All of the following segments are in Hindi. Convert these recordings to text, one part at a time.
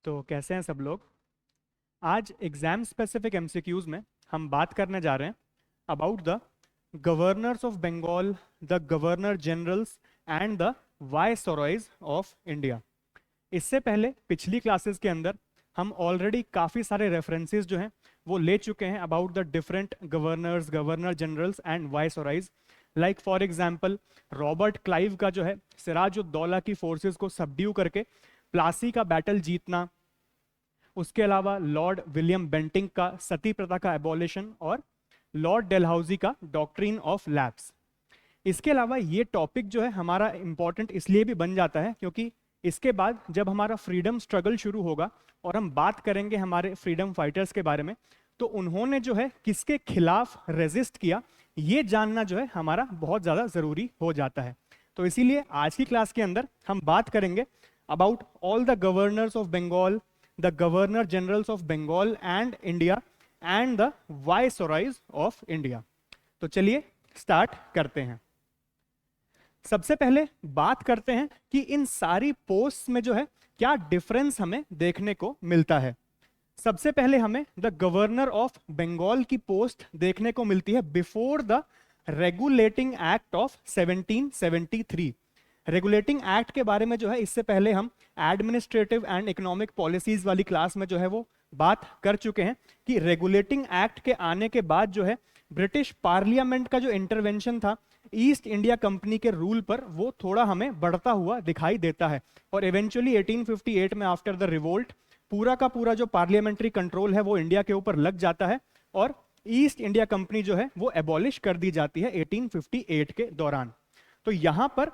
तो कैसे हैं सब लोग। आज एग्जाम स्पेसिफिक एमसीक्यूज में हम बात करने जा रहे हैं about the governors of Bengal, the governor generals and the viceroys of India. इससे पहले पिछली क्लासेस के अंदर हम ऑलरेडी काफ़ी सारे रेफरेंसेस जो हैं वो ले चुके हैं about the different governors, governor generals and viceroys. Like for example Robert Clive का जो है सिराजुद्दौला की फोर्सेस को सबड्यू करके प्लासी का बैटल जीतना, उसके अलावा लॉर्ड विलियम बेंटिंग का सती प्रथा का एबॉलिशन और लॉर्ड डेलहाउजी का डॉक्ट्रिन ऑफ लैप्स। इसके अलावा ये टॉपिक जो है हमारा इंपॉर्टेंट इसलिए भी बन जाता है क्योंकि इसके बाद जब हमारा फ्रीडम स्ट्रगल शुरू होगा और हम बात करेंगे हमारे फ्रीडम फाइटर्स के बारे में, तो उन्होंने जो है किसके खिलाफ रेजिस्ट किया ये जानना जो है हमारा बहुत ज़्यादा ज़रूरी हो जाता है। तो इसीलिए आज की क्लास के अंदर हम बात करेंगे about all the governors of Bengal, the governor generals of Bengal and India and the viceroys of India। तो चलिए स्टार्ट करते हैं। सबसे पहले बात करते हैं कि इन सारी पोस्ट में जो है क्या डिफरेंस हमें देखने को मिलता है। सबसे पहले हमें द गवर्नर ऑफ बंगाल की पोस्ट देखने को मिलती है before the regulating act of 1773। Regulating act के बारे में जो है इससे पहले हम एडमिनिस्ट्रेटिव एंड इकोनॉमिक पॉलिसीज वाली क्लास में जो है वो बात कर चुके हैं कि रेगुलेटिंग एक्ट के आने के बाद जो है ब्रिटिश पार्लियामेंट का जो इंटरवेंशन था ईस्ट इंडिया कंपनी के रूल पर वो थोड़ा हमें बढ़ता हुआ दिखाई देता है और इवेंचुअली 1858 में आफ्टर द रिवोल्ट पूरा का पूरा जो पार्लियामेंट्री कंट्रोल है वो इंडिया के ऊपर लग जाता है और ईस्ट इंडिया कंपनी जो है वो एबॉलिश कर दी जाती है 1858 के दौरान। तो यहां पर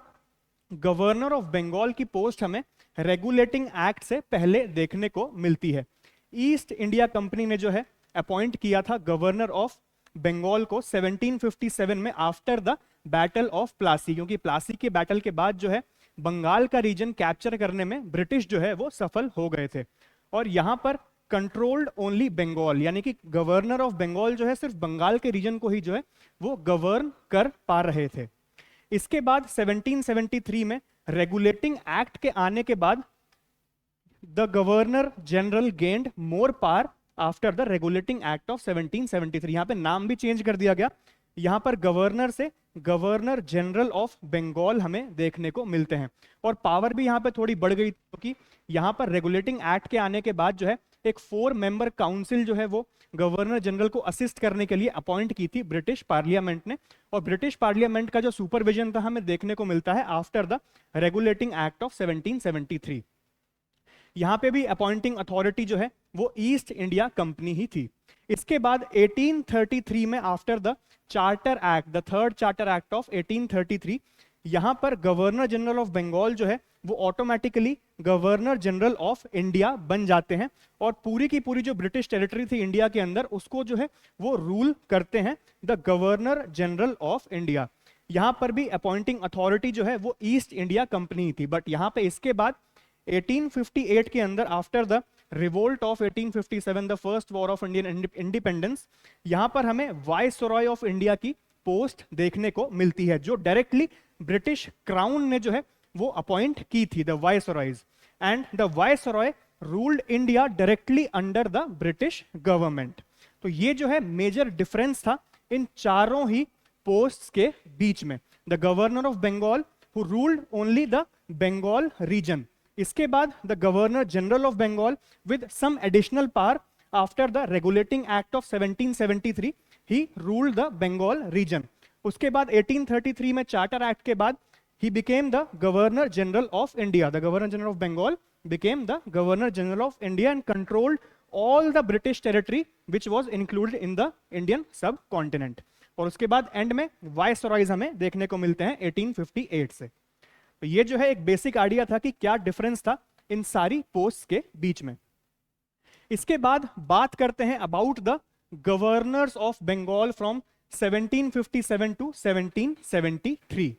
गवर्नर ऑफ बंगाल की पोस्ट हमें रेगुलेटिंग एक्ट से पहले देखने को मिलती है। ईस्ट इंडिया कंपनी ने जो है अपॉइंट किया था गवर्नर ऑफ बंगाल को 1757 में after the battle of Plassey, क्योंकि प्लासी के बैटल के बाद जो है बंगाल का रीजन कैप्चर करने में ब्रिटिश जो है वो सफल हो गए थे और यहां पर कंट्रोल्ड ओनली बंगाल, यानी कि गवर्नर ऑफ बंगाल जो है सिर्फ बंगाल के रीजन को ही जो है वो गवर्न कर पा रहे थे। इसके बाद 1773 में रेगुलेटिंग एक्ट के आने के बाद the governor general gained more power after the regulating act of 1773। यहां पे नाम भी चेंज कर दिया गया, यहां पर गवर्नर से गवर्नर जनरल ऑफ बंगाल हमें देखने को मिलते हैं और पावर भी यहां पे थोड़ी बढ़ गई क्योंकि यहां पर रेगुलेटिंग एक्ट के आने के बाद जो है एक 4 मेंबर काउंसिल जो है वो गवर्नर जनरल को असिस्ट करने के लिए अपॉइंट की थी ब्रिटिश पार्लियामेंट ने और ब्रिटिश पार्लियामेंट का जो सुपरविजन था हमें देखने को मिलता है after the regulating act of 1773। यहां पे भी अपॉइंटिंग अथॉरिटी जो है वो ईस्ट इंडिया कंपनी ही थी। इसके बाद 1833 में after the charter act, the third charter act of 1833, यहां पर गवर्नर जनरल ऑफ बंगाल जो है वो automatically governor general of India बन जाते हैं और पूरी की पूरी जो ब्रिटिश टेरिटरी थी इंडिया के अंदर उसको जो है वो रूल करते हैं the governor general of India. यहां पर भी अपॉइंटिंग अथॉरिटी जो है वो ईस्ट इंडिया कंपनी थी, बट यहां पे इसके बाद 1858 के अंदर after the revolt of 1857, the first war of Indian independence, यहां पर हमें वायसरॉय ऑफ इंडिया की पोस्ट देखने को मिलती है जो डायरेक्टली ब्रिटिश क्राउन ने जो है वो अपॉइंट की थी, the viceroys, and the viceroy ruled India directly under the British government. तो ये जो है मेजर डिफरेंस था इन चारों ही पोस्ट्स के बीच में। The governor of Bengal who ruled only the Bengal region, इसके बाद the governor general of Bengal with some additional power after the regulating act of 1773 he ruled the Bengal region. उसके बाद 1833 में चार्टर एक्ट के बाद he became the governor general of India, the governor general of Bengal became the governor general of India and controlled all the British territory which was included in the Indian subcontinent। और उसके बाद एंड में वायसरॉयज हमें देखने को मिलते हैं 1858 से। तो ये जो है एक बेसिक आइडिया था कि क्या डिफरेंस था इन सारी पोस्ट के बीच में। इसके बाद बात करते हैं about the governors of Bengal from 1757 to 1773।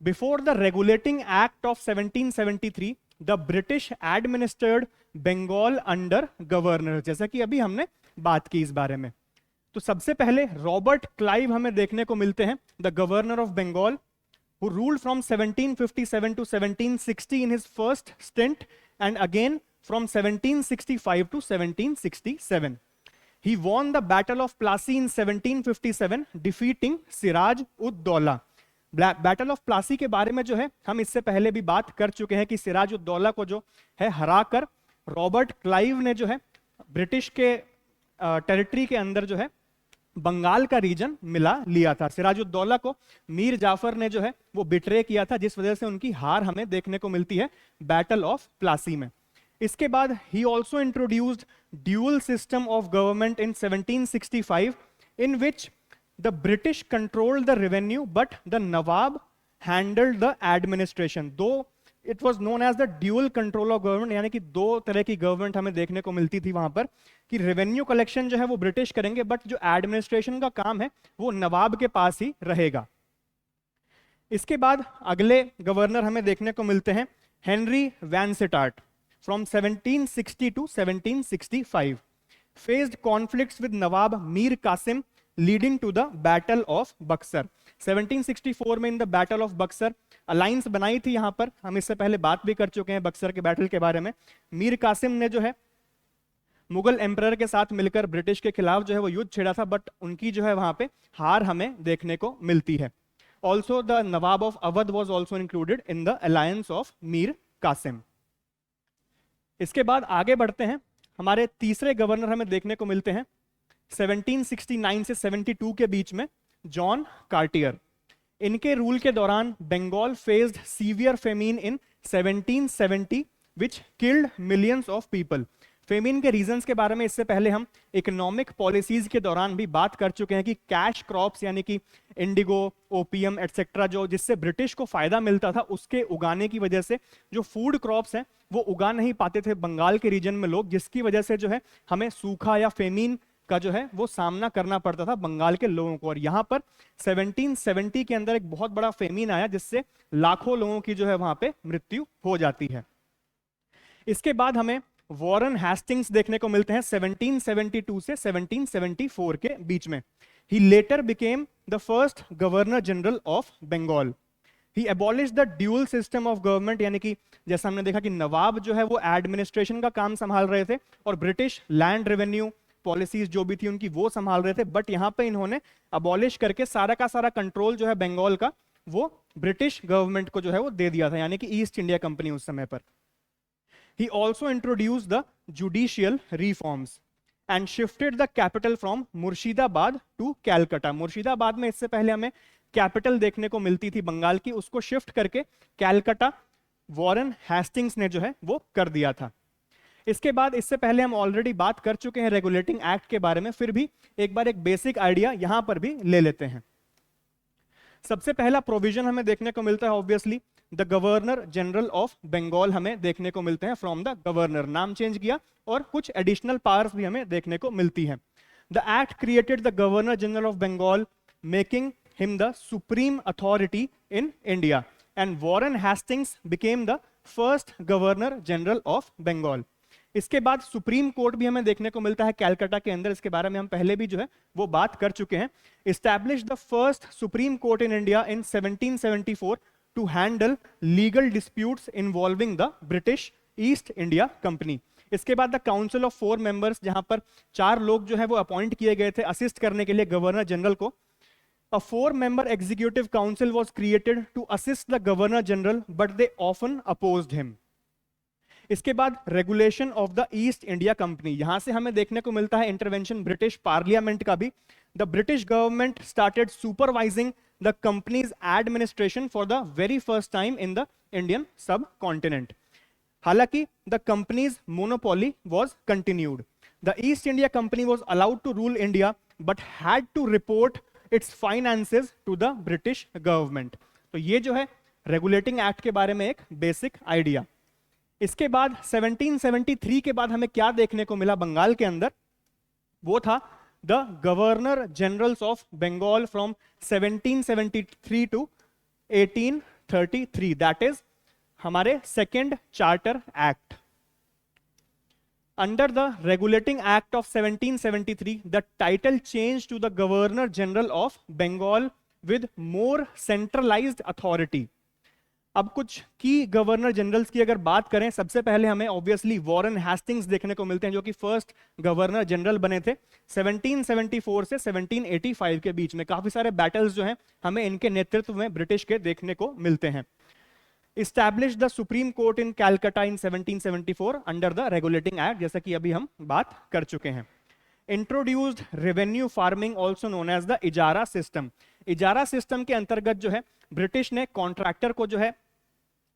Before the Regulating Act of 1773, the British administered Bengal under governor, जैसा कि अभी हमने बात की इस बारे में। तो सबसे पहले रॉबर्ट क्लाइव हमें देखने को मिलते हैं, the governor of Bengal, who ruled from 1757 to 1760 in his first stint and again from 1765 to 1767. He won the Battle of Plassey in 1757, defeating Siraj ud Daula. Battle of Plassey के बारे में जो है हम इससे पहले भी बात कर चुके हैं कि सिराज उद दौला को जो है हराकर रॉबर्ट क्लाइव ने जो है ब्रिटिश के टेरिटरी के अंदर जो है बंगाल का रीजन मिला लिया था. सिराजुद्दौला को मीर जाफर ने जो है वो बिट्रे किया था, जिस वजह से उनकी हार हमें देखने को मिलती है बैटल ऑफ प्लासी में. इसके बाद ही also introduced dual system of government in 1765 in which the British controlled the revenue but the nawab handled the administration. Though it was known as the dual control of government, यानी कि दो तरह की गवर्नमेंट हमें देखने को मिलती थी वहां पर कि रेवेन्यू कलेक्शन जो है वो ब्रिटिश करेंगे बट जो एडमिनिस्ट्रेशन का काम है वो नवाब के पास ही रहेगा. इसके बाद अगले गवर्नर हमें देखने को मिलते हैं Henry Vansittart from 1760 to 1765. Faced conflicts with nawab Mir Qasim leading to the battle of Buxar. 1764 में in the battle of Buxar alliance बनाई थी. यहां पर हम इससे पहले बात भी कर चुके हैं बक्सर के बैटल के बारे में. मीर कासिम ने जो है मुगल एम्परर के साथ मिलकर ब्रिटिश के खिलाफ जो है वो युद्ध छेड़ा था, बट उनकी जो है वहां पे हार हमें देखने को मिलती है. Also the Nawab of Awadh was also included in the alliance of Mir Qasim. इसके बाद आगे बढ़ते हैं. हमारे तीसरे गवर्नर हमें देखने को मिलते हैं 1769 से 72 के बीच में जॉन कार्टियर. इनके रूल के दौरान Bengal faced severe famine in 1770 which killed millions of people. Famine के रीजंस के बारे में इससे पहले हम इकोनॉमिक पॉलिसीज के दौरान भी बात कर चुके हैं कि कैश क्रॉप्स यानी कि इंडिगो, ओपियम एटसेट्रा जो जिससे ब्रिटिश को फायदा मिलता था, उसके उगाने की वजह से जो फूड क्रॉप्स हैं वो उगा नहीं पाते थे बंगाल के रीजन में लोग, जिसकी वजह से जो है हमें सूखा या फेमिन का जो है वो सामना करना पड़ता था बंगाल के लोगों को. और यहाँ पर 1770 के अंदर एक बहुत बड़ा फेमिन आया जिससे लाखों लोगों की जो है वहां पे मृत्यु हो जाती है. इसके बाद हमें वॉरेन हेस्टिंग्स देखने को मिलते हैं 1772 से 1774 के बीच में. He later became the first governor general of Bengal. He abolished the dual system of government, यानी कि जैसा हमने देखा कि नवाब जो है वो एडमिनिस्ट्रेशन का काम संभाल रहे थे और ब्रिटिश लैंड रेवेन्यू पॉलिसीज जो भी थी उनकी वो संभाल रहे थे, बट यहां पे इन्होंने अबॉलिश करके सारा का सारा कंट्रोल जो है बंगाल का वो ब्रिटिश गवर्नमेंट को जो है वो दे दिया था, यानी कि ईस्ट इंडिया कंपनी उस समय पर. He also introduced the judicial reforms and shifted the capital from Murshidabad to Calcutta. Murshidabad में इससे पहले हमें कैपिटल देखने को मिलती थी बंगाल की, उसको शिफ्ट करके कैलकाटा वॉरेन हेस्टिंग्स ने जो है वो कर दिया था. इसके बाद इससे पहले हम ऑलरेडी बात कर चुके हैं रेगुलेटिंग एक्ट के बारे में, फिर भी एक बार एक बेसिक आइडिया यहां पर भी ले लेते हैं. सबसे पहला प्रोविजन हमें देखने को मिलता है obviously the governor general of Bengal हमें देखने को मिलते हैं. फ्रॉम द गवर्नर नाम चेंज किया और कुछ एडिशनल पावर्स भी हमें देखने को मिलती हैं. The act created the governor general of Bengal making him the supreme authority in India and Warren Hastings became the first governor general of Bengal. इसके बाद सुप्रीम कोर्ट भी हमें देखने को मिलता है कैलकाटा के अंदर, इसके बारे में हम पहले भी जो है वो बात कर चुके हैं. Establish the first supreme court in India in 1774 to handle legal disputes involving the British East India Company. इसके बाद द काउंसिल ऑफ 4 मेंबर्स, जहां पर 4 लोग जो है वो अपॉइंट किए गए थे असिस्ट करने के लिए गवर्नर जनरल को. A 4-member executive council was created to assist the governor general, but they often opposed him. इसके बाद regulation of the East India company, यहां से हमें देखने को मिलता है इंटरवेंशन ब्रिटिश पार्लियामेंट का भी. The British government started supervising the company's administration for the very first time in the Indian subcontinent. हालांकि the company's monopoly was continued. The East India Company was allowed to rule India but had to report its finances to the British government. तो ये जो है रेगुलेटिंग एक्ट के बारे में एक बेसिक आइडिया. इसके बाद 1773 के बाद हमें क्या देखने को मिला बंगाल के अंदर, वो था the governor generals of Bengal from 1773 to 1833. that is हमारे second charter act. Under the regulating act of 1773 the title changed to the governor general of Bengal with more centralized authority. अब कुछ की गवर्नर जनरल्स की अगर बात करें, सबसे पहले हमें ऑब्वियसली वॉरेन हेस्टिंग्स देखने को मिलते हैं, जो कि फर्स्ट गवर्नर जनरल बने थे 1774 से 1785 के बीच में। काफी सारे बैटल्स जो हैं हमें इनके नेतृत्व में ब्रिटिश के देखने को मिलते हैं। Established the Supreme Court in Calcutta in 1774 under the Regulating Act, जैसा कि अभी हम बात कर चुके हैं। Introduced revenue farming also known as the izara system. Izara system के अंतर्गत जो है ब्रिटिश ने कॉन्ट्रैक्टर को जो है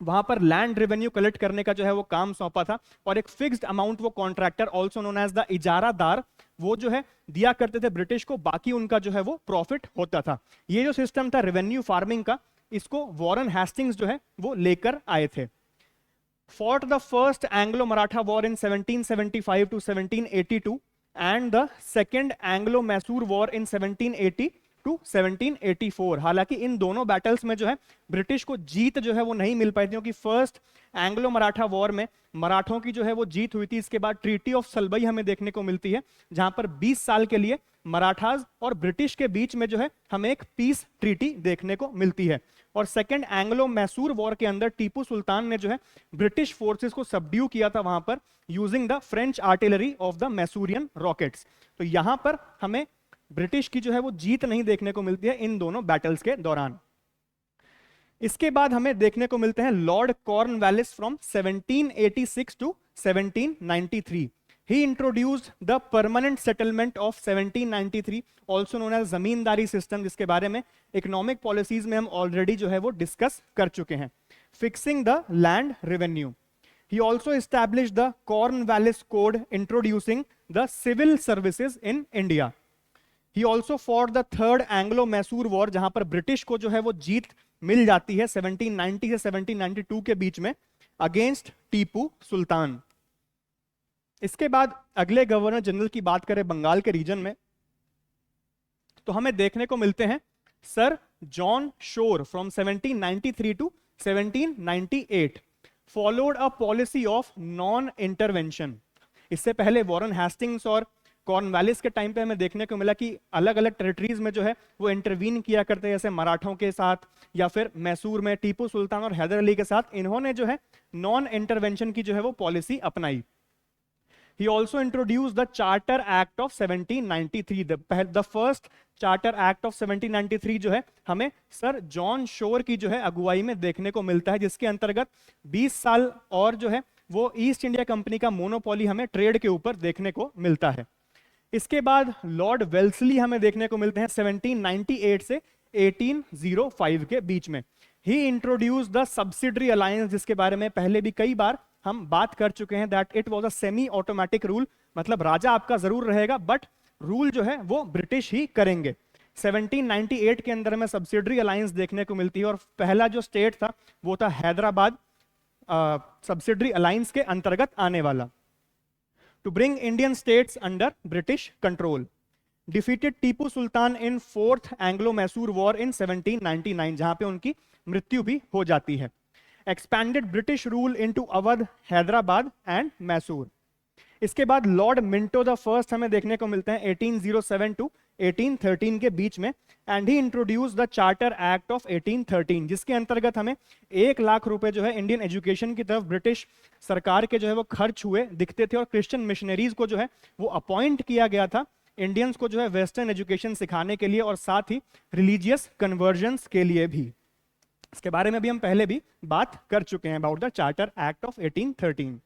वहां पर लैंड रेवेन्यू कलेक्ट करने का जो है वो काम सौंपा था, और एक फिक्स्ड अमाउंट वो contractor also known as the izaradar वो जो है दिया करते थे ब्रिटिश को, बाकी उनका जो है वो प्रॉफिट होता था। ये जो सिस्टम था रेवेन्यू फार्मिंग का, इसको वॉरेन हेस्टिंग्स जो है वो लेकर आए थे। Fought the first Anglo Maratha war in 1775 to 1782 and the second Anglo Mysore war in 1780 to 1784। हालांकि इन दोनों बैटल्स में जो है ब्रिटिश को जीत जो है वो नहीं मिल पाई थी, क्योंकि फर्स्ट एंग्लो मराठा वॉर में मराठों की जो है वो जीत हुई थी। इसके बाद ट्रीटी ऑफ सलबई हमें देखने को मिलती है, जहां पर 20 साल के लिए मराठाज और ब्रिटिश के बीच में जो है हमें एक पीस ट्रीटी देखने को मिलती है। और सेकेंड एंग्लो मैसूर वॉर के अंदर टीपू सुल्तान ने जो है ब्रिटिश फोर्सेस को सबड्यू किया था वहां पर using the French artillery of the Mysorean rockets. तो यहां पर हमें ब्रिटिश की जो है वो जीत नहीं देखने को मिलती है इन दोनों बैटल्स के दौरान। इसके बाद हमें देखने को मिलते हैं Lord Cornwallis from 1786 to 1793। He introduced the permanent settlement of 1793, also known as zamindari system, जिसके बारे में इकोनॉमिक पॉलिसीज में हम ऑलरेडी जो है वो डिस्कस कर चुके हैं। Fixing the land revenue. He also established the Cornwallis Code, introducing the civil services in India. He also fought the third Anglo-Mysore War, जहां पर ब्रिटिश को जो है वो जीत मिल जाती है 1790 से 1792 के बीच में अगेंस्ट टीपू सुल्तान। इसके बाद अगले गवर्नर जनरल की बात करें बंगाल के रीजन में, तो हमें देखने को मिलते हैं Sir John Shore from 1793 to 1798। Followed a policy of non intervention. इससे पहले वॉरेन हेस्टिंग्स और कॉर्नवालिस के टाइम पे हमें देखने को मिला कि अलग अलग टेरिटरीज में जो है वो इंटरवीन किया करते हैं, जैसे मराठों के साथ या फिर मैसूर में टीपू सुल्तान और हैदर अली के साथ इन्होंने जो है नॉन इंटरवेंशन की जो है वो पॉलिसी अपनाई। He also introduced the Charter Act of 1793. The first Charter Act of 1793 जो है हमें सर जॉन शोर की जो है अगुवाई में देखने को मिलता है, जिसके अंतर्गत 20 साल और जो है वो ईस्ट इंडिया कंपनी का मोनोपोली हमें ट्रेड के ऊपर देखने को मिलता है। इसके बाद लॉर्ड वेल्सली हमें देखने को मिलते हैं 1798 से 1805 के बीच में। He introduce the subsidiary alliance, जिसके बारे में पहले भी कई बार हम बात कर चुके हैं, that it was a semi automatic rule, मतलब राजा आपका जरूर रहेगा बट रूल जो है वो ब्रिटिश ही करेंगे। 1798 के अंदर में सब्सिडरी अलायंस देखने को मिलती है, और पहला जो स्टेट था वो था हैदराबाद सब्सिडरी अलायंस के अंतर्गत आने वाला। To bring Indian states under British control. Defeated Tipu Sultan in fourth Anglo Mysore war in 1799, जहां पे उनकी मृत्यु भी हो जाती है। Expanded British rule into Awadh, Hyderabad and Mysore. इसके बाद लॉर्ड मिंटो द फर्स्ट हमें देखने को मिलते हैं 1807 टू 1813 के बीच में, and he introduce the charter act of 1813, जिसके अंतर्गत हमें 1 लाख रुपए जो है इंडियन एजुकेशन की तरफ ब्रिटिश सरकार के जो है वो खर्च हुए दिखते थे, और क्रिश्चियन मिशनरीज को जो है वो अपॉइंट किया गया था इंडियंस को जो है वेस्टर्न एजुकेशन सिखाने के लिए, और साथ ही रिलीजियस कन्वर्जन्स के लिए भी। इसके बारे में भी हम पहले भी बात कर चुके हैं about the charter act of 1813।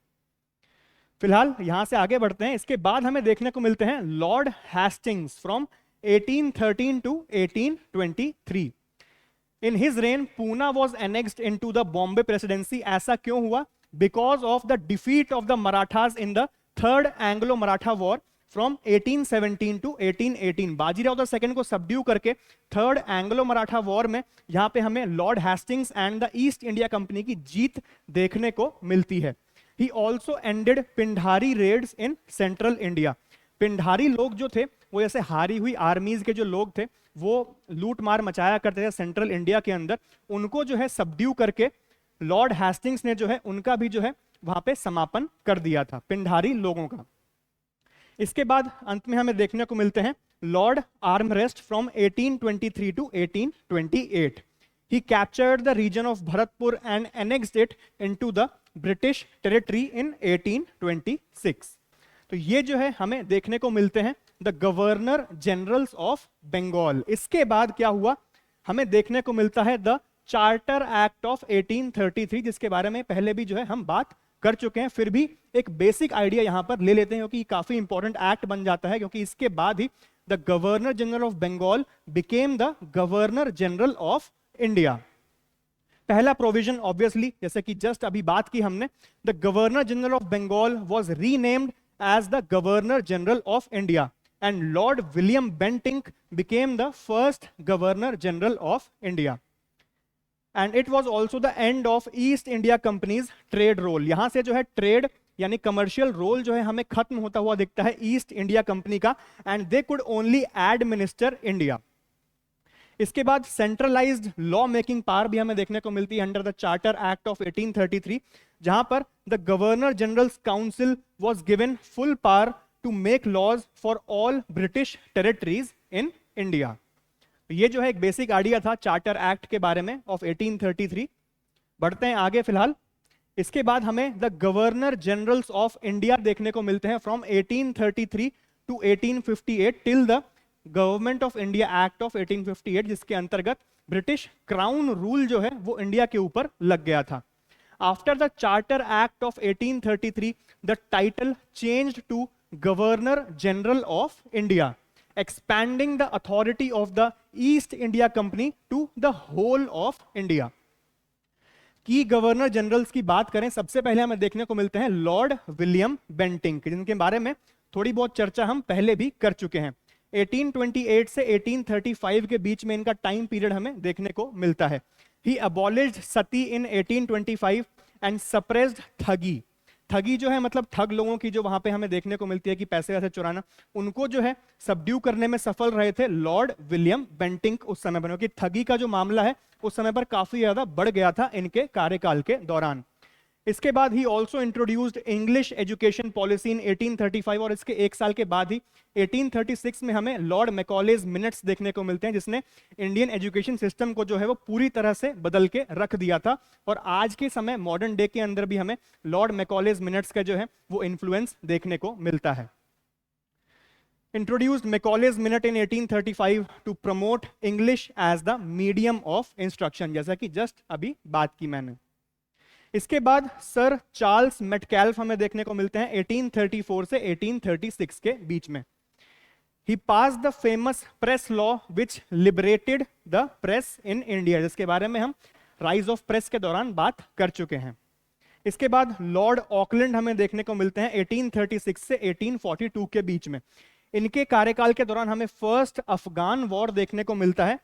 फिलहाल यहां से आगे बढ़ते हैं। इसके बाद हमें देखने को मिलते हैं Lord Hastings from 1813 to 1823। In his reign Poona was annexed into the Bombay presidency. ऐसा क्यों हुआ? Because of the defeat of the Marathas in the third Anglo Maratha war from 1817 to 1818। Bajirao the second को सबड्यू करके थर्ड एंग्लो मराठा वॉर में यहां पे हमें Lord Hastings and the East India company की जीत देखने को मिलती है। He also ended Pindari raids in central India. Pindari लोग जो थे वो जैसे हारी हुई आर्मीज के जो लोग थे वो लूट मार मचाया करते थे सेंट्रल इंडिया के अंदर, उनको जो है सबड्यू करके लॉर्ड हेस्टिंग्स ने जो है उनका भी जो है वहां पे समापन कर दिया था पिंडारी लोगों का। इसके बाद अंत में हमें देखने को मिलते हैं Lord Amherst from 1823 to 1828। He captured the region of Bharatpur and annexed it into the British territory in 1826. तो ये जो है हमें देखने को मिलते हैं the governor generals of Bengal. इसके बाद क्या हुआ, हमें देखने को मिलता है द चार्टर एक्ट ऑफ 1833, जिसके बारे में पहले भी जो है हम बात कर चुके हैं। फिर भी एक बेसिक आइडिया यहां पर ले लेते हैं क्योंकि काफी इंपॉर्टेंट एक्ट बन जाता है, क्योंकि इसके बाद ही the governor general of Bengal became the governor general of India. पहला प्रोविजन ऑब्वियसली जैसे कि जस्ट अभी बात की हमने, the governor general of Bengal was renamed as the governor general of India and Lord William Bentinck became the first Governor General of India. And it was also the end of East India Company's trade role. यहां से जो है ट्रेड यानी कमर्शियल रोल जो है हमें खत्म होता हुआ दिखता है ईस्ट इंडिया कंपनी का, and they could only administer India. इसके बाद सेंट्रलाइज्ड लॉ मेकिंग पावर भी हमें देखने को मिलती है under the charter act of 1833, जहां पर the governor generals council was given full power to make laws for all British territories in India. ये जो है एक बेसिक आइडिया था चार्टर एक्ट के बारे में ऑफ 1833। बढ़ते हैं आगे फिलहाल। इसके बाद हमें the governor generals of India देखने को मिलते हैं from 1833 to 1858 till the government of India act of 1858, जिसके अंतर्गत ब्रिटिश क्राउन रूल जो है वो इंडिया के ऊपर लग गया था। After the charter act of 1833 the title changed to Governor General of India, expanding the authority of the East India Company to the whole of India. की गवर्नर जनरल्स की बात करें, सबसे पहले हमें देखने को मिलते हैं लॉर्ड विलियम बेंटिंक, जिनके बारे में थोड़ी बहुत चर्चा हम पहले भी कर चुके हैं। 1828 से 1835 के बीच में इनका टाइम पीरियड हमें देखने को मिलता है। He abolished Sati in 1825 and suppressed ठगी। ठगी जो है मतलब ठग लोगों की जो वहां पे हमें देखने को मिलती है कि पैसे वैसे चुराना, उनको जो है सबड्यू करने में सफल रहे थे लॉर्ड विलियम बेंटिंक उस समय पर, क्योंकि ठगी का जो मामला है उस समय पर काफी ज्यादा बढ़ गया था इनके कार्यकाल के दौरान। इसके बाद ही also introduced English education policy in 1835, और इसके एक साल के बाद ही 1836 में हमें लॉर्ड मैकॉलेज मिनट्स देखने को मिलते हैं, जिसने इंडियन एजुकेशन सिस्टम को जो है वो पूरी तरह से बदल के रख दिया था। और आज के समय मॉडर्न डे के अंदर भी हमें लॉर्ड मैकॉलेज मिनट्स का जो है वो इन्फ्लुएंस देखने को मिलता है। Introduced Macaulay's Minute in 1835 to promote English as the medium of instruction, जैसा कि जस्ट अभी बात की मैंने। इसके बाद सर चार्ल्स मेटकैल्फ हमें देखने को मिलते हैं 1834 से 1836 के बीच में। He passed the famous press law which liberated the press in India, जिसके बारे में हम राइज ऑफ प्रेस के दौरान बात कर चुके हैं। इसके बाद लॉर्ड ऑकलैंड हमें देखने को मिलते हैं 1836 से 1842 के बीच में। इनके कार्यकाल के दौरान हमें फर्स्ट अफगान वॉर देखने को मिलता है,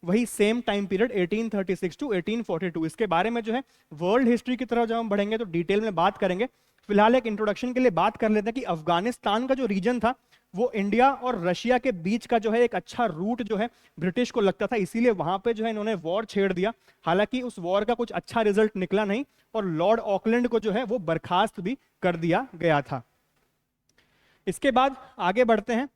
वही सेम टाइम पीरियड 1836 टू 1842। इसके बारे में जो है वर्ल्ड हिस्ट्री की तरफ जब हम बढ़ेंगे तो डिटेल में बात करेंगे। फिलहाल एक इंट्रोडक्शन के लिए बात कर लेते हैं कि अफगानिस्तान का जो रीजन था वो इंडिया और रशिया के बीच का जो है एक अच्छा रूट जो है ब्रिटिश को लगता था, इसीलिए वहां पे जो है इन्होंने वॉर छेड़ दिया। हालांकि उस वॉर का कुछ अच्छा रिजल्ट निकला नहीं और लॉर्ड ऑकलैंड को जो है वो बर्खास्त भी कर दिया गया था। इसके बाद आगे बढ़ते हैं।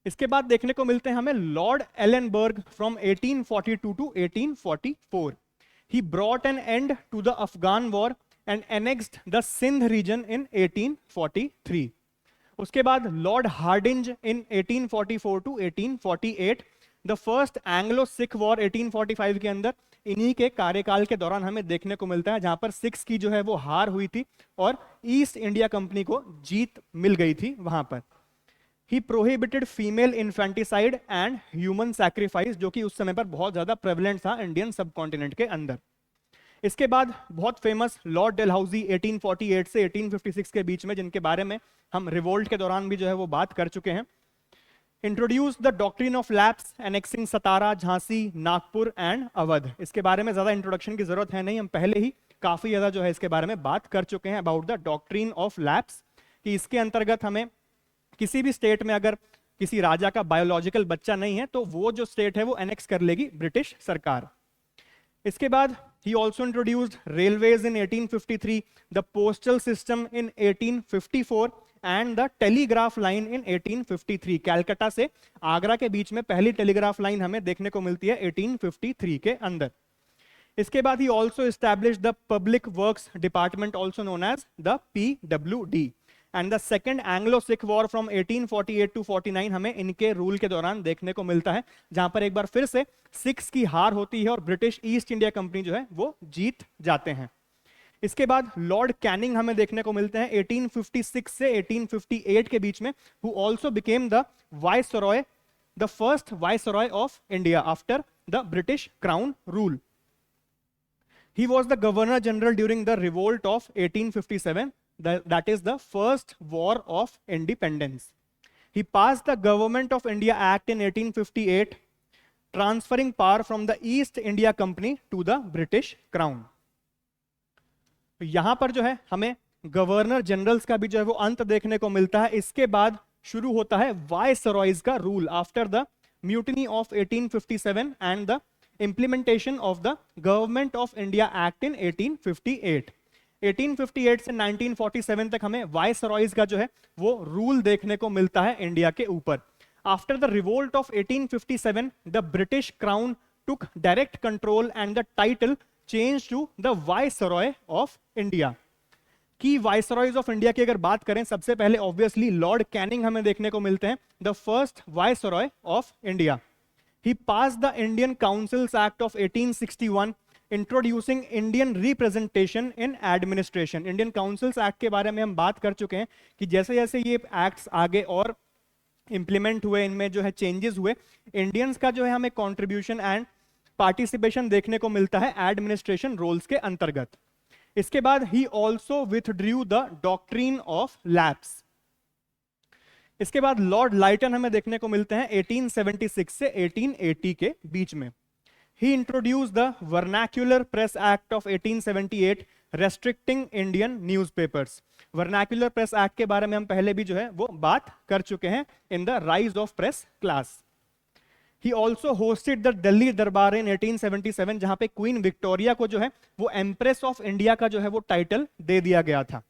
इसके बाद देखने को मिलते हैं हमें lord Ellenborough from 1842 to 1844। He brought an end to the Afghan war and annexed the Sindh region in 1843। उसके बाद lord Hardinge in 1844 to 1848। The first Anglo Sikh war 1845 के अंदर इन्हीं के कार्यकाल के दौरान हमें देखने को मिलता है, जहां पर सिख्स की जो है वो हार हुई थी और ईस्ट इंडिया कंपनी को जीत मिल गई थी वहां पर। He prohibited female infanticide and human sacrifice, जो कि उस समय पर बहुत ज्यादा प्रेवलेंट था इंडियन सब कॉन्टिनेंट के अंदर। इसके बाद बहुत फेमस लॉर्ड डेलहाउजी 1848 से 1856 के बीच में, जिनके बारे में हम रिवोल्ट के दौरान भी जो है वो बात कर चुके हैं। Introduce the doctrine of lapse annexing Satara, Jhansi, Nagpur and Awadh. इसके बारे में ज्यादा इंट्रोडक्शन की जरूरत है नहीं, हम पहले ही काफी ज्यादा जो है इसके बारे में बात कर चुके हैं about the doctrine of lapse, कि इसके अंतर्गत हमें किसी भी स्टेट में अगर किसी राजा का बायोलॉजिकल बच्चा नहीं है तो वो जो स्टेट है वो एनेक्स कर लेगी ब्रिटिश सरकार। इसके बाद he also introduced railways in 1853, the postal system in 1854 and the telegraph line in 1853। Calcutta से आगरा के बीच में पहली टेलीग्राफ लाइन हमें देखने को मिलती है 1853 के अंदर। इसके बाद ही also establish the public works department also known as the PWD। And the second Anglo Sikh war from 1848 to 49 हमें इनके रूल के दौरान देखने को मिलता है, जहां पर एक बार फिर से सिख्स की हार होती है और ब्रिटिश ईस्ट इंडिया कंपनी जो है वो जीत जाते हैं। इसके बाद लॉर्ड कैनिंग हमें देखने को मिलते हैं 1856 से 1858 के बीच में, who also became the viceroy, the first viceroy of India after the British crown rule. He was the Governor General during the revolt of 1857, that is the first war of independence. He passed the Government of India Act in 1858, transferring power from the East India Company to the British Crown. यहां पर जो है हमें गवर्नर जनरल्स का भी जो है वो अंत देखने को मिलता है। इसके बाद शुरू होता है वाइसरॉयज का rule after the mutiny of 1857 and the implementation of the Government of India Act in 1858। 1858 से 1947 तक हमें वाइसरॉयज का जो है वो रूल देखने को मिलता है इंडिया के ऊपर। After the revolt of 1857 the British crown took direct control and the title changed to the Viceroy of India। की वाइसरॉयज ऑफ इंडिया की अगर बात करें, सबसे पहले ऑब्वियसली लॉर्ड कैनिंग हमें देखने को मिलते हैं, the first viceroy of India. He passed the Indian Councils Act of 1861, introducing Indian representation in administration। Indian Councils Act के बारे में हम बात कर चुके हैं कि जैसे जैसे ये एक्ट्स आगे और इंप्लीमेंट हुए, इनमें जो है चेंजेस हुए, इंडियंस का जो है हमें कंट्रीब्यूशन एंड पार्टिसिपेशन देखने को मिलता है एडमिनिस्ट्रेशन रोल्स के अंतर्गत। इसके बाद he also withdrew the doctrine of lapse. इसके बाद लॉर्ड लाइटन हमें देखने को मिलते हैं 1876 से 1880 के बीच में। He introduce the vernacular press act of 1878, restricting Indian newspapers. Vernacular press act के बारे में हम पहले भी जो है वो बात कर चुके हैं in the rise of press class. He also hosted the Delhi दरबार इन 1877, जहां पे क्वीन विक्टोरिया को जो है वो एम्प्रेस ऑफ इंडिया का जो है वो टाइटल दे दिया गया था।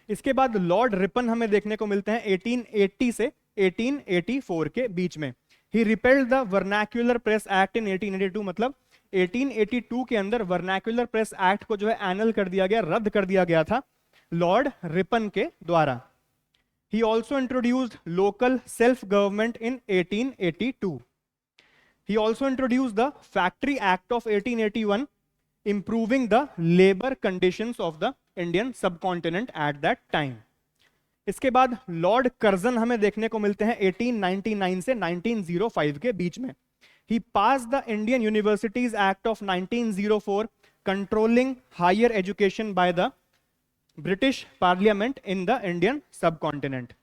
इसके बाद लॉर्ड रिपन हमें देखने को मिलते हैं 1880 से 1884 के बीच में। He repealed the vernacular press act in 1882, मतलब 1882 के अंदर वर्नाक्यूलर प्रेस एक्ट को जो है एनल कर दिया गया, रद्द कर दिया गया था लॉर्ड रिपन के द्वारा। ही also introduced local self government in 1882। He also introduced the factory act of 1881, improving the labor conditions of the Indian subcontinent at that time। इसके बाद लॉर्ड कर्जन हमें देखने को मिलते हैं 1899 से 1905 के बीच में। He passed the Indian Universities Act of 1904, controlling higher education by the British Parliament in the Indian subcontinent।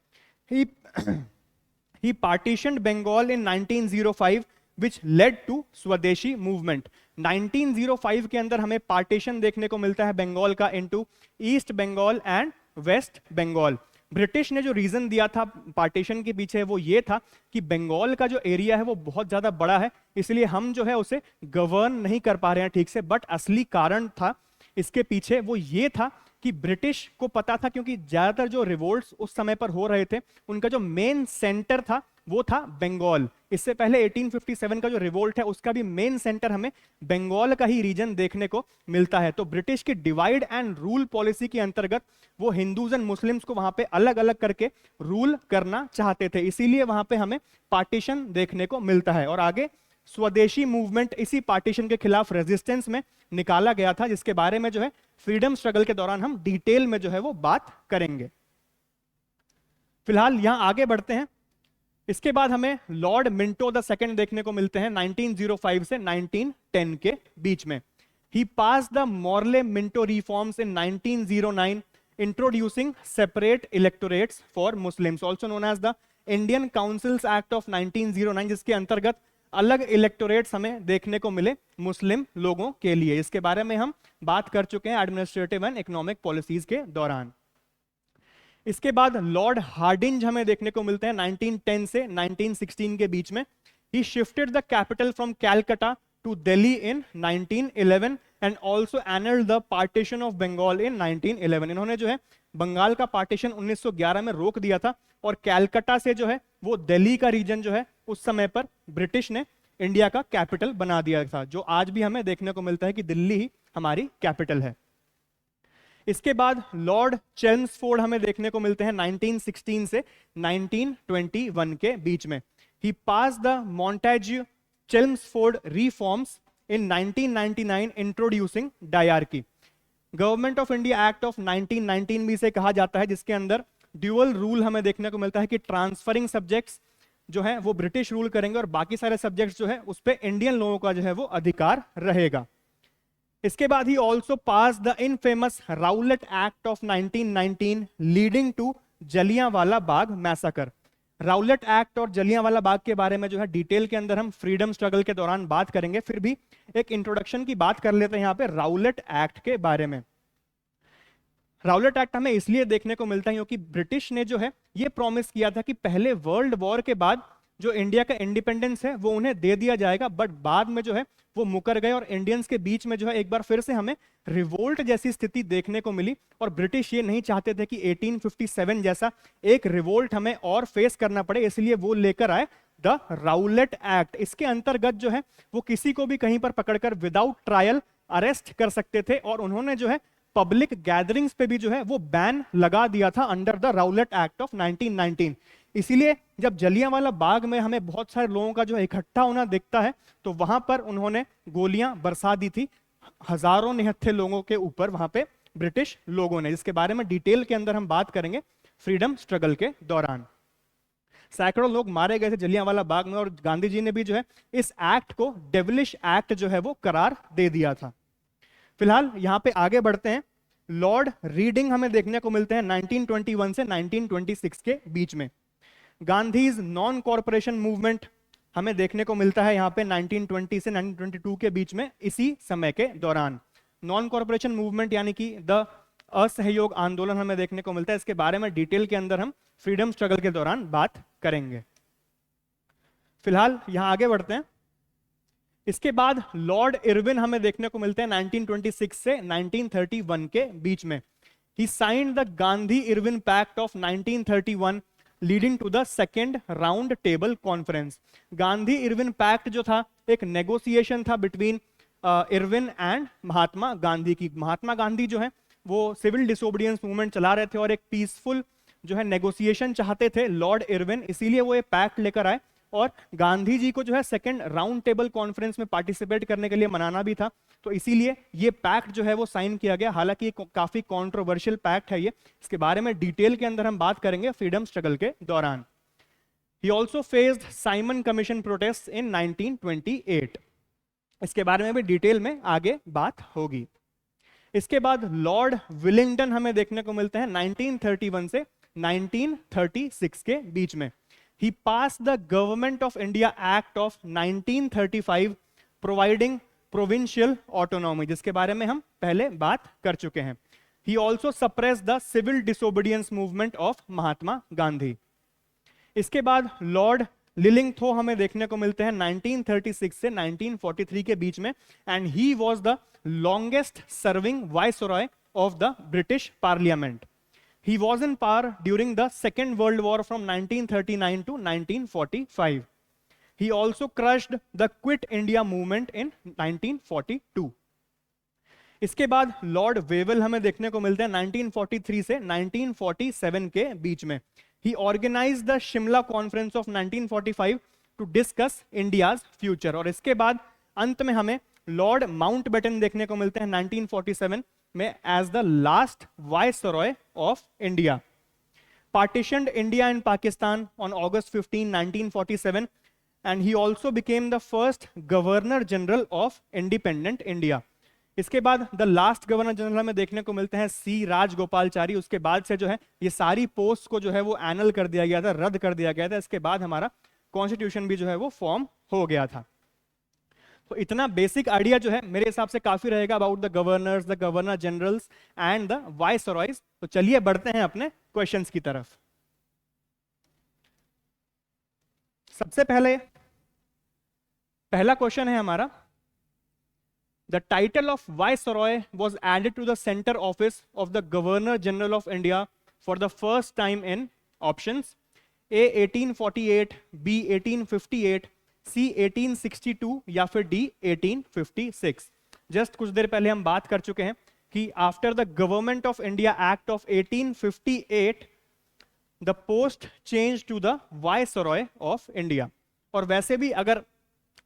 He partitioned Bengal in 1905, which led to स्वदेशी मूवमेंट। 1905 के अंदर हमें पार्टीशन देखने को मिलता है बंगाल का into East Bengal and West Bengal. British ने जो रीजन दिया था पार्टीशन के पीछे वो ये था कि बंगाल का जो एरिया है वो बहुत ज्यादा बड़ा है, इसलिए हम जो है उसे गवर्न नहीं कर पा रहे हैं ठीक से। बट असली कारण था इसके पीछे वो ये था कि ब्रिटिश को पता था, क्योंकि ज्यादातर जो रिवोल्ट्स उस समय पर हो रहे थे उनका जो मेन सेंटर था वो था बंगाल। इससे पहले 1857 का जो रिवोल्ट है उसका भी मेन सेंटर हमें बंगाल का ही रीजन देखने को मिलता है। तो ब्रिटिश की डिवाइड एंड रूल पॉलिसी के अंतर्गत वो हिंदूज एंड मुस्लिम्स को वहां पे अलग अलग करके रूल करना चाहते थे, इसीलिए वहां पे हमें पार्टीशन देखने को मिलता है। और आगे स्वदेशी मूवमेंट इसी पार्टीशन के खिलाफ रेजिस्टेंस में निकाला गया था, जिसके बारे में जो है फ्रीडम स्ट्रगल के दौरान हम डिटेल में जो है वो बात करेंगे। फिलहाल यहां आगे बढ़ते हैं। इसके बाद हमें लॉर्ड मिंटो द सेकंड देखने को मिलते हैं 1905 से 1910 के बीच में। He pass the Morley Minto reforms in 1909, introducing separate electorates for Muslims, also known as the Indian councils act of 1909, जिसके अंतर्गत अलग इलेक्टोरेट्स हमें देखने को मिले मुस्लिम लोगों के लिए। इसके बारे में हम बात कर चुके हैं एडमिनिस्ट्रेटिव एंड इकोनॉमिक पॉलिसीज के दौरान। इसके बाद लॉर्ड हार्डिंज हमें देखने को मिलते हैं 1910 से 1916 के बीच में। He shifted the capital from Calcutta to Delhi in 1911 and also annulled the partition of Bengal in 1911। इन्होंने जो है बंगाल का पार्टीशन 1911 में रोक दिया था और कैलकाटा से जो है वो दिल्ली का रीजन जो है उस समय पर ब्रिटिश ने इंडिया का कैपिटल बना दिया था, जो आज भी हमें देखने को मिलता है कि दिल्ली ही हमारी कैपिटल है। इसके बाद लॉर्ड चेम्सफोर्ड हमें देखने को मिलते हैं 1916 से 1921 के बीच में। He pass the Montagu Chelmsford reforms in 1999 introducing dyarchy. Government of India act of 1919 भी से कहा जाता है, जिसके अंदर ड्यूअल रूल हमें देखने को मिलता है कि ट्रांसफरिंग सब्जेक्ट्स जो है वो ब्रिटिश रूल करेंगे और बाकी सारे सब्जेक्ट्स जो है उस पे इंडियन लोगों का जो है वो अधिकार रहेगा। इसके बाद ही also passed the infamous Rowlatt act of 1919 leading to Jallianwala Bagh massacre. Rowlatt act और जलियांवाला बाग के बारे में जो है डिटेल के अंदर हम फ्रीडम स्ट्रगल के दौरान बात करेंगे, फिर भी एक इंट्रोडक्शन की बात कर लेते हैं यहाँ पे राउलेट एक्ट के बारे में। राउलेट एक्ट हमें इसलिए देखने को मिलता है क्योंकि ब्रिटिश ने जो है ये प्रॉमिस किया था कि पहले वर्ल्ड वॉर के बाद जो इंडिया का इंडिपेंडेंस है वो उन्हें दे दिया जाएगा, बट बाद में जो है वो मुकर गए और इंडियंस के बीच में जो है एक बार फिर से हमें रिवोल्ट जैसी स्थिति देखने को मिली और ब्रिटिश ये नहीं चाहते थे कि 1857 जैसा एक रिवोल्ट हमें और फेस करना पड़े, इसलिए वो लेकर आए द राउलेट एक्ट। इसके अंतर्गत जो है वो किसी को भी कहीं पर पकड़कर विदाउट ट्रायल अरेस्ट कर सकते थे और उन्होंने जो है पब्लिक गैदरिंग्स पे भी जो है वो बैन लगा दिया था under the Rowlatt act of 1919। इसीलिए जब जलियांवाला बाग में हमें बहुत सारे लोगों का जो इकट्ठा होना दिखता है तो वहां पर उन्होंने गोलियां बरसा दी थी हजारों निहत्थे लोगों के ऊपर वहां पे ब्रिटिश लोगों ने, जिसके बारे में डिटेल के अंदर हम बात करेंगे फ्रीडम स्ट्रगल के दौरान। सैकड़ों लोग मारे गए थे जलियांवाला बाग में और गांधी जी ने भी जो है इस एक्ट को डेविलिश एक्ट जो है वो करार दे दिया था। फिलहाल यहां पे आगे बढ़ते हैं। लॉर्ड रीडिंग हमें देखने को मिलते हैं 1921 से 1926 के बीच में। गांधीज नॉन कॉरपोरेशन मूवमेंट हमें देखने को मिलता है यहाँ पे 1920 से 1922 के बीच में। इसी समय के दौरान नॉन कॉरपोरेशन मूवमेंट यानी कि द असहयोग आंदोलन हमें देखने को मिलता है। इसके बारे में डिटेल के अंदर हम फ्रीडम स्ट्रगल के दौरान बात करेंगे। फिलहाल यहां आगे बढ़ते हैं। इसके बाद लॉर्ड इरविन हमें देखने को मिलते हैं 1926 से 1931 के बीच में। He signed the Gandhi Irwin pact of 1931 leading to the second round table conference. Gandhi Irwin pact जो था एक नेगोशिएशन था between Irwin and Mahatma Gandhi की। महात्मा गांधी जो है वो सिविल डिसोबीडियंस मूवमेंट चला रहे थे और एक पीसफुल जो है नेगोशिएशन चाहते थे लॉर्ड इरविन, इसीलिए वो ये पैक्ट लेकर आए और गांधी जी को जो है सेकंड राउंड टेबल कॉन्फ्रेंस में पार्टिसिपेट करने के लिए मनाना भी था, तो इसीलिए ये पैक्ट जो है वो साइन किया गया। हालांकि काफी कंट्रोवर्शियल पैक्ट है ये, इसके बारे में डिटेल के अंदर हम बात करेंगे फ्रीडम स्ट्रगल के दौरान। He also faced Simon commission protest in 1928। इसके बारे में भी डिटेल में आगे बात होगी। इसके बाद लॉर्ड विलिंगटन हमें देखने को मिलते हैं 1931 से 1936 के बीच में। He passed the Government of India Act of 1935 providing provincial autonomy, जिसके बारे में हम पहले बात कर चुके हैं। He also suppressed the civil disobedience movement of Mahatma Gandhi. इसके बाद लॉर्ड लिलिंगथो हमें देखने को मिलते हैं 1936 से 1943 के बीच में and he was the longest serving viceroy of the British parliament. He was in power during the Second World War from 1939 to 1945. He also crushed the Quit India movement in 1942. इसके बाद लॉर्ड वेवल हमें देखने को मिलते हैं 1943 से 1947 के बीच में। He organized the Shimla Conference of 1945 to discuss India's future. और इसके बाद अंत में हमें लॉर्ड माउंटबेटन देखने को मिलते हैं 1947 में as the last viceroy of India. Partitioned India and Pakistan on August 15, 1947, and he also became the first Governor General of Independent India. इसके बाद द लास्ट गवर्नर जनरल में देखने को मिलते हैं सी राजगोपालचारी। उसके बाद से जो है ये सारी पोस्ट को जो है वो एनल कर दिया गया था, रद्द कर दिया गया था। इसके बाद हमारा कॉन्स्टिट्यूशन भी जो है वो फॉर्म हो गया था। तो इतना बेसिक आइडिया जो है मेरे हिसाब से काफी रहेगा about the governors, the governor generals and the viceroys. तो चलिए बढ़ते हैं अपने क्वेश्चंस की तरफ। सबसे पहला क्वेश्चन है हमारा, the title of viceroy was added to the center office of the governor general of India for the first time in options A 1848, B 1858, C 1862 या फिर डी 1856? जस्ट कुछ देर पहले हम बात कर चुके हैं कि after the government of India act of 1858 the post change to the viceroy of India. और वैसे भी अगर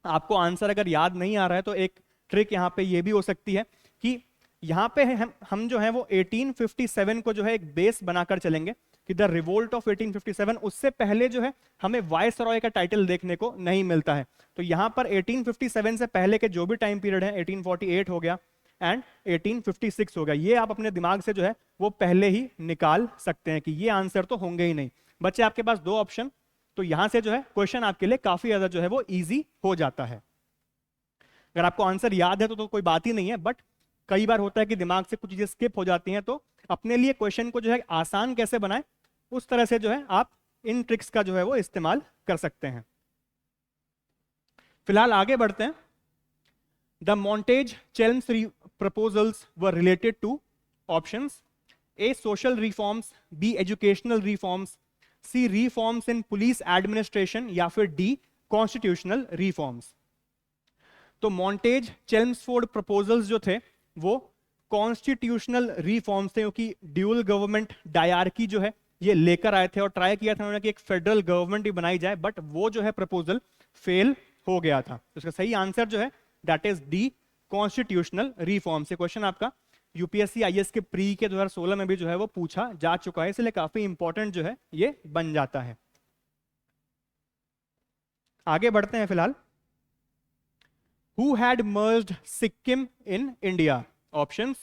आपको आंसर अगर याद नहीं आ रहा है तो एक ट्रिक यहाँ पे ये भी हो सकती है कि यहाँ पे हम जो है वो 1857 को जो है एक बेस बनाकर चलेंगे कि द रिवोल्ट ऑफ 1857, उससे पहले जो है हमें वायसरॉय का टाइटल देखने को नहीं मिलता है। तो यहाँ पर 1857 से पहले के जो भी टाइम पीरियड है, 1848 हो गया एंड 1856 हो गया, ये आप अपने दिमाग से जो है वो पहले ही निकाल सकते हैं कि ये आंसर तो होंगे ही नहीं। बच्चे आपके पास दो ऑप्शन, तो यहां से जो है क्वेश्चन आपके लिए काफी ज्यादा जो है वो इजी हो जाता है। अगर आपको आंसर याद है तो कोई बात ही नहीं है, बट कई बार होता है कि दिमाग से कुछ चीजें स्किप हो जाती हैं, तो अपने लिए क्वेश्चन को जो है आसान कैसे बनाए उस तरह से जो है आप इन ट्रिक्स का जो है वो इस्तेमाल कर सकते हैं। फिलहाल आगे बढ़ते हैं। The Montagu Chelmsford proposals were related to options A social reforms, B educational reforms, C reforms in police administration या फिर डी कॉन्स्टिट्यूशनल रिफॉर्म्स। तो मॉन्टेज चेल्म्सफोर्ड प्रपोजल्स जो थे वो कॉन्स्टिट्यूशनल रिफॉर्म्स थे, क्योंकि ड्यूअल गवर्नमेंट डायरकी जो है ये लेकर आए थे और ट्राई किया था उन्होंने कि एक फेडरल गवर्नमेंट ही बनाई जाए, बट वो जो है प्रपोजल फेल हो गया था। तो इसका सही आंसर जो है that is D constitutional reform. से क्वेश्चन आपका यूपीएससी आईएएस के प्री के 2016 में भी जो है वो पूछा जा चुका है, इसलिए काफी इंपॉर्टेंट जो है ये बन जाता है। आगे बढ़ते हैं फिलहाल। Who had merged Sikkim in India? Options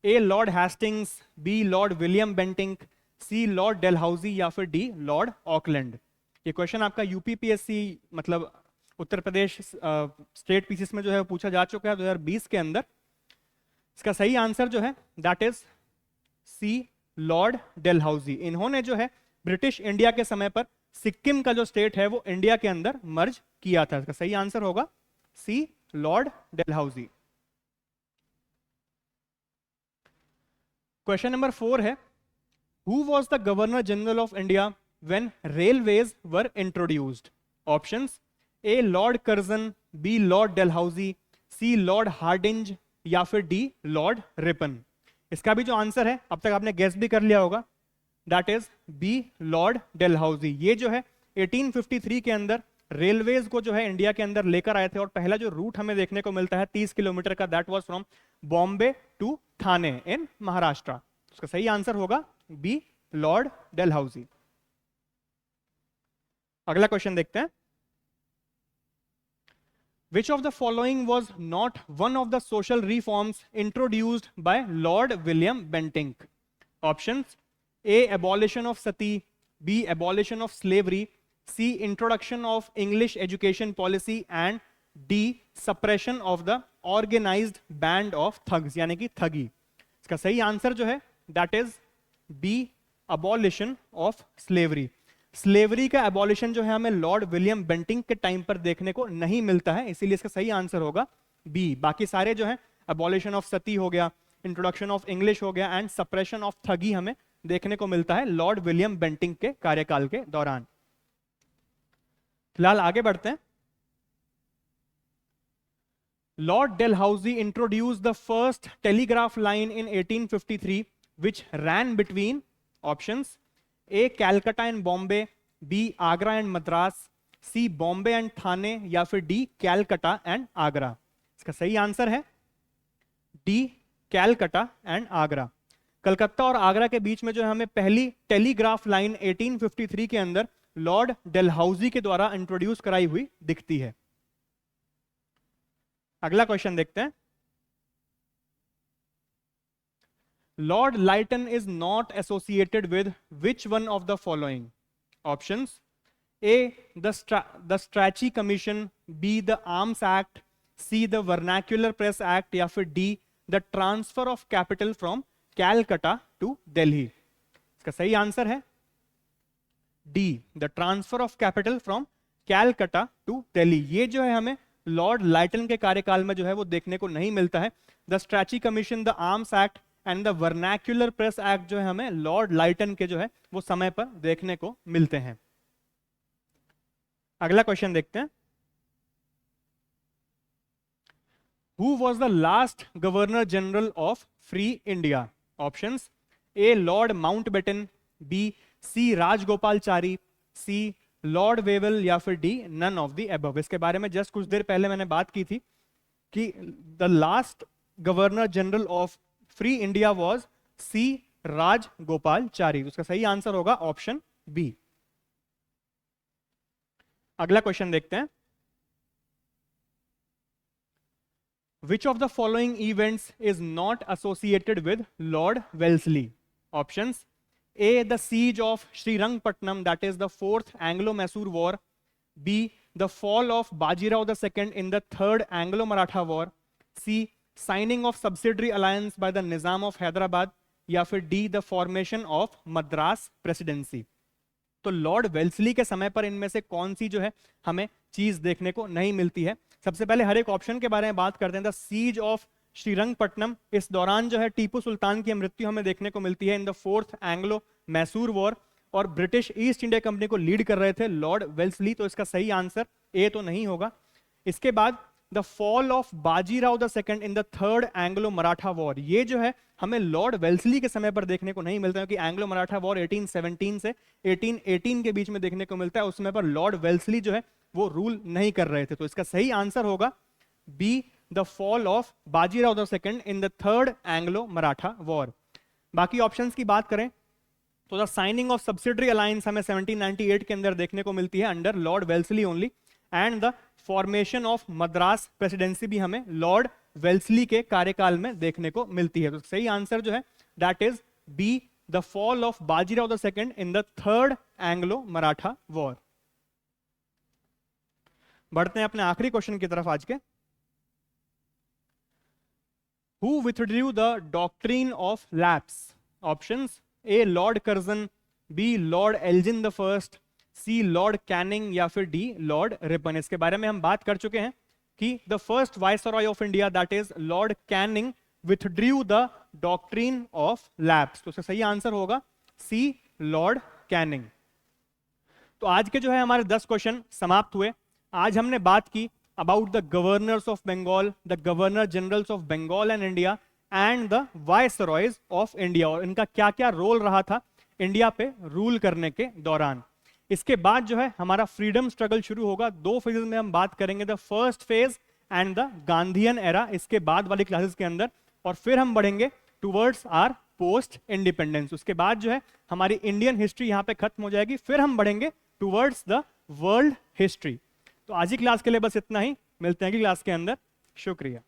A Lord Hastings, B Lord William Bentinck, C Lord Dalhousie या फिर D Lord Auckland। ये क्वेश्चन आपका यूपीपीएससी मतलब उत्तर प्रदेश स्टेट पीसीएस में जो है पूछा जा चुका है 2020 के अंदर। इसका सही आंसर जो है that is C Lord Dalhousie. इन्होंने जो है ब्रिटिश इंडिया के समय पर सिक्किम का जो स्टेट है वो इंडिया के अंदर मर्ज किया था। इसका सही आंसर होगा C Lord Dalhousie. Question number 4 है, who was the governor general of India when railways were introduced? Options A Lord Curzon, B Lord Dalhousie, C Lord Hardinge या फिर डी लॉर्ड रिपन। इसका भी जो आंसर है अब तक आपने गेस भी कर लिया होगा, that is B Lord Dalhousie. ये जो है 1853 के अंदर रेलवेज को जो है इंडिया के अंदर लेकर आए थे और पहला जो रूट हमें देखने को मिलता है 30 किलोमीटर का, that was from Bombay to Thane in Maharashtra. उसका सही आंसर होगा बी लॉर्ड डेलहाउसी। अगला क्वेश्चन देखते हैं। Which of the following was not one of the social reforms introduced by Lord William Bentinck? Options A abolition of sati, B abolition of slavery, C introduction of English education policy and D suppression of the organized band of thugs यानी कि ठगी। इसका सही आंसर जो है that is B abolition of slavery। Slavery का एबॉलिशन जो है हमें लॉर्ड विलियम बेंटिंक के टाइम पर देखने को नहीं मिलता है, इसीलिए इसका सही आंसर होगा बी। बाकी सारे जो है एबॉलिशन ऑफ सती हो गया, इंट्रोडक्शन ऑफ इंग्लिश हो गया एंड सप्रेशन ऑफ ठगी हमें देखने को मिलता है लॉर्ड विलियम बेंटिंक के कार्यकाल के दौरान। फिलहाल आगे बढ़ते हैं। Lord Dalhousie introduced the first telegraph line in 1853 which ran between options A Calcutta and Bombay, B Agra and Madras, C Bombay and Thane या फिर D Calcutta and Agra। इसका सही आंसर है D Calcutta and Agra। Calcutta और आगरा के बीच में जो है हमें पहली टेलीग्राफ लाइन 1853 के अंदर लॉर्ड डेलहाउसी के द्वारा इंट्रोड्यूस कराई हुई दिखती है। अगला क्वेश्चन देखते हैं। Lord Lytton is not associated with which one of the following? Options A the Strachey Commission, B the Arms Act, C the Vernacular Press Act या फिर D the Transfer of Capital from Calcutta to Delhi। इसका सही आंसर है D the Transfer of Capital from Calcutta to Delhi। ये जो है हमें लॉर्ड लाइटन के कार्यकाल में जो है वो देखने को नहीं मिलता है। The Strachey commission, the arms act and the vernacular press act जो है हमें लॉर्ड लाइटन के जो है वो समय पर देखने को मिलते हैं। अगला क्वेश्चन देखते हैं। Who was the last Governor General of Free India? Options: A. Lord Mountbatten, B. C. Rajagopalachari, C. Lord Wavell, या फिर D. none of the above. इसके बारे में जस्ट कुछ देर पहले मैंने बात की थी कि the last governor general of free India was C. Rajagopalachari. उसका सही आंसर होगा ऑप्शन बी. अगला क्वेश्चन देखते हैं. Which of the following events is not associated with Lord Wellesley? Options: A. The siege of Srirangpatnam, that is the fourth Anglo-Mysore War. B. The fall of Bajirao II in the third Anglo-Maratha War. C. Signing of subsidiary alliance by the Nizam of Hyderabad. या फिर D. The formation of Madras Presidency. तो लॉर्ड वेल्सली के समय पर इनमें से कौन सी जो है हमें चीज देखने को नहीं मिलती है? सबसे पहले हर एक ऑप्शन के बारे में बात करते हैं. द सीज ऑफ श्रीरंगपट्टनम, इस दौरान जो है टीपू सुल्तान की मृत्यु हमें देखने को मिलती है in the fourth Anglo Mysore war, और ब्रिटिश ईस्ट इंडिया कंपनी को लीड कर रहे थे लॉर्ड वेल्सली. तो इसका सही आंसर ए तो नहीं होगा. इसके बाद the fall of Bajirao the second in the third Anglo Maratha war, ये जो है हमें लॉर्ड वेल्सली के समय पर देखने को नहीं मिलता है, क्योंकि एंग्लो मराठा वॉर 1817 से 1818 के बीच में देखने को मिलता है. उस समय पर लॉर्ड वेल्सली जो है वो रूल नहीं कर रहे थे. तो इसका सही आंसर होगा B. The fall of Bajirao the second in the third Anglo Maratha war. बाकी ऑप्शंस की बात करें तो the signing of subsidiary alliance हमें 1798 के अंदर देखने को मिलती है under Lord Wellesley only, and the formation of Madras presidency भी हमें लॉर्ड वेल्सली के कार्यकाल में देखने को मिलती है. तो सही आंसर जो है that is B. The fall of Bajirao the second in the third Anglo Maratha war. बढ़ते हैं अपने आखिरी क्वेश्चन की तरफ आज के. Who withdrew the doctrine of lapse? Options: A. Lord Curzon, B. Lord Elgin the First, C. Lord Canning, या फिर D. Lord Ripon. इसके बारे में हम बात कर चुके हैं कि the first viceroy of India, that is Lord Canning, withdrew the doctrine of lapse. तो इसका सही आंसर होगा C. Lord Canning. तो आज के जो है हमारे 10 क्वेश्चन समाप्त हुए. आज हमने बात की about the governors of Bengal, the governor generals of Bengal and India, and the viceroys of India, और इनका क्या क्या रोल रहा था इंडिया पे रूल करने के दौरान. इसके बाद जो है हमारा फ्रीडम स्ट्रगल शुरू होगा. 2 फेजेस में हम बात करेंगे, the first phase and the Gandhian era, इसके बाद वाली क्लासेस के अंदर, और फिर हम बढ़ेंगे टुवर्ड्स आर पोस्ट इंडिपेंडेंस. उसके बाद जो है हमारी इंडियन हिस्ट्री यहाँ पे खत्म हो जाएगी, फिर हम बढ़ेंगे टुवर्ड्स द वर्ल्ड हिस्ट्री. तो आज ही क्लास के लिए बस इतना ही. मिलते हैं अगली क्लास के अंदर. शुक्रिया.